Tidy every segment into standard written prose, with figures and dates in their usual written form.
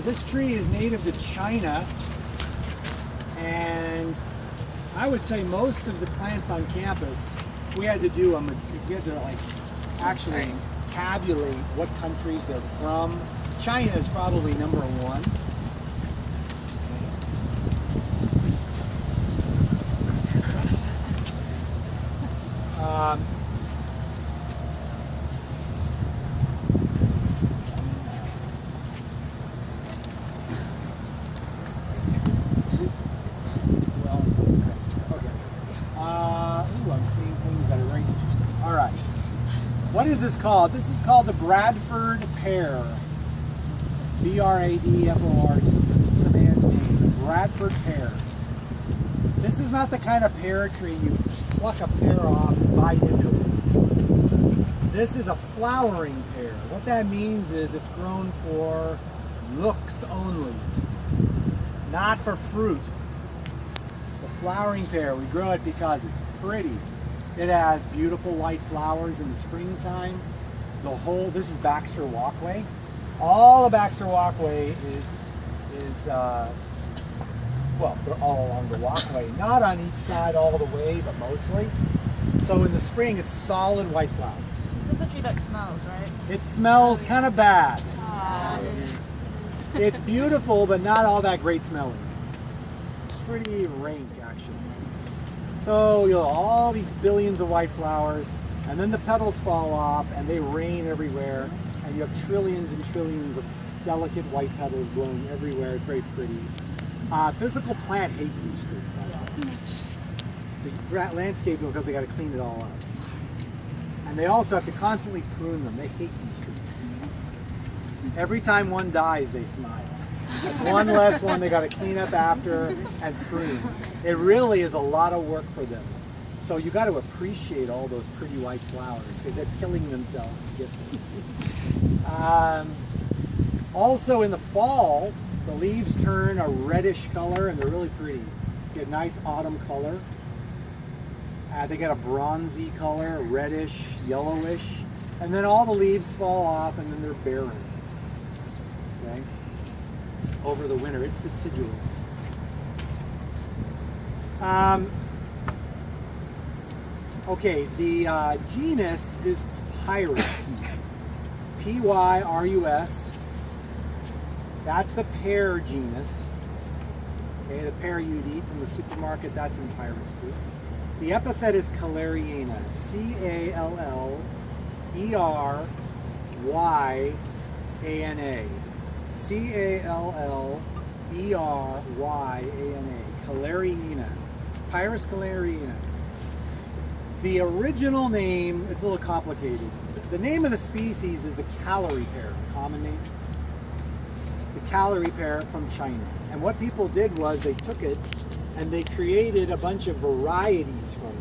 This tree is native to China, and I would say most of the plants on campus, we had to do them. We had to like actually tabulate what countries they're from. China is probably number one. I'm seeing things that are very interesting. All right. What is this called? This is called the Bradford Pear. B-R-A-D-F-O-R-D. This is the man's name. The Bradford Pear. This is not the kind of pear tree you pluck a pear off and bite into it. This is a flowering pear. What that means is it's grown for looks only, not for fruit. It's a flowering pear. We grow it because it's pretty. It has beautiful white flowers in the springtime. This is Baxter Walkway. All of Baxter Walkway is well, they're all along the walkway. Not on each side all the way, but mostly. So in the spring, it's solid white flowers. This is the tree that smells, right? It smells kind of bad. It It's beautiful, but not all that great smelling. It's pretty rank, actually. So you know, all these billions of white flowers, and then the petals fall off, and they rain everywhere, and you have trillions and trillions of delicate white petals blowing everywhere. It's very pretty. Physical plant hates these trees. The landscape, because they got to clean it all up. And they also have to constantly prune them. They hate these trees. Every time one dies, they smile. One less one they got to clean up after and prune. It really is a lot of work for them. So you got to appreciate all those pretty white flowers because they're killing themselves to get this. Also in the fall, the leaves turn a reddish color and they're really pretty. Get a nice autumn color. They get a bronzy color, reddish, yellowish, and then all the leaves fall off and then they're barren. Okay? Over the winter, it's deciduous. Okay, the genus is Pyrus. P-Y-R-U-S. That's the pear genus. Okay, the pear you'd eat from the supermarket, that's in Pyrus too. The epithet is Calleriana. C-A-L-L-E-R-Y-A-N-A. C-A-L-L-E-R-Y-A-N-A. Calleriana. Pyrus Calleriana. The original name, it's a little complicated. The name of the species is the calorie pear, common name. The calorie pear from China. And what people did was they took it and they created a bunch of varieties from it.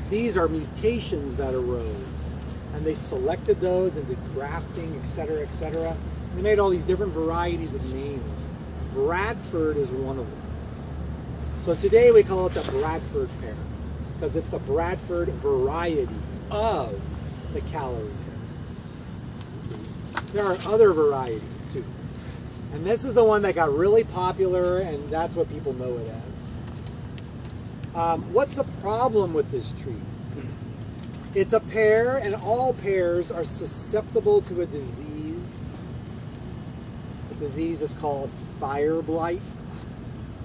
These are mutations that arose. And they selected those and did grafting, etc., etc. They made all these different varieties of names. Bradford is one of them. So today we call it the Bradford pear because it's the Bradford variety of the calorie pear. There are other varieties too. And this is the one that got really popular, and that's what people know it as. What's the problem with this tree? It's a pear, and all pears are susceptible to a disease. The disease is called fire blight.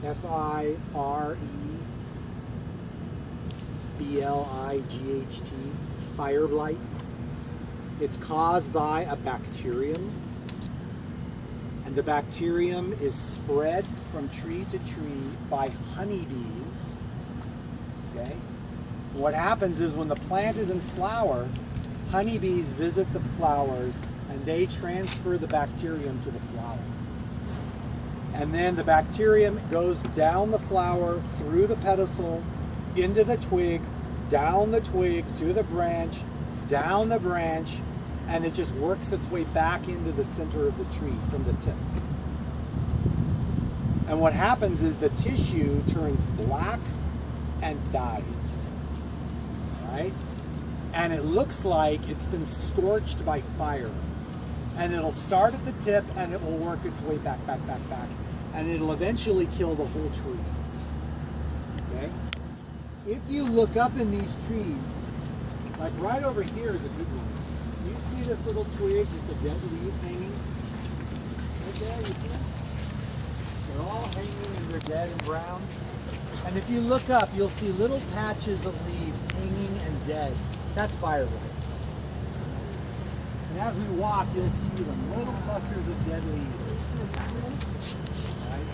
F-I-R-E-B-L-I-G-H-T. Fire blight. It's caused by a bacterium. And the bacterium is spread from tree to tree by honeybees. Okay? What happens is when the plant is in flower, honeybees visit the flowers and they transfer the bacterium to the flower. And then the bacterium goes down the flower, through the pedicel, into the twig, down the twig, to the branch, down the branch, and it just works its way back into the center of the tree from the tip. And what happens is the tissue turns black and dies, right? And it looks like it's been scorched by fire. and it'll start at the tip and it will work its way back, and it'll eventually kill the whole tree. Okay? If you look up in these trees, like right over here is a good one. You see this little twig with the dead leaves hanging? Right there, you see them? They're all hanging and they're dead and brown. And if you look up, you'll see little patches of leaves hanging and dead. That's firewood. And as we walk, you'll see them, little clusters of dead leaves. Right?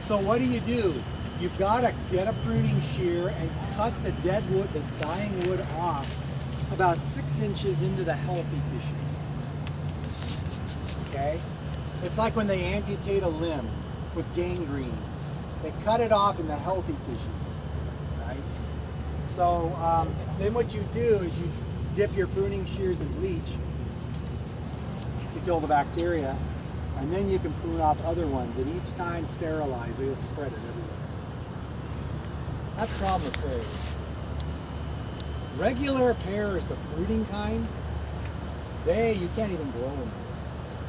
So what do? You've got to get a pruning shear and cut the dead wood, the dying wood off about 6 inches into the healthy tissue. Okay? It's like when they amputate a limb with gangrene. They cut it off in the healthy tissue. Right? So then what you do is you dip your pruning shears in bleach to kill the bacteria, and then you can prune off other ones, and each time sterilize, or you'll spread it everywhere. That's the problem with pears. Regular pears, the fruiting kind, you can't even grow them.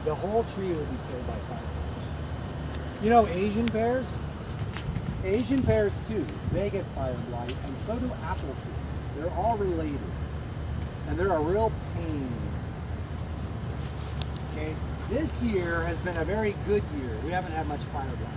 The whole tree will be killed by fire. You know Asian pears? Asian pears too, they get fire blight, and so do apple trees. They're all related. And they're a real pain. Okay, this year has been a very good year. We haven't had much fire blight.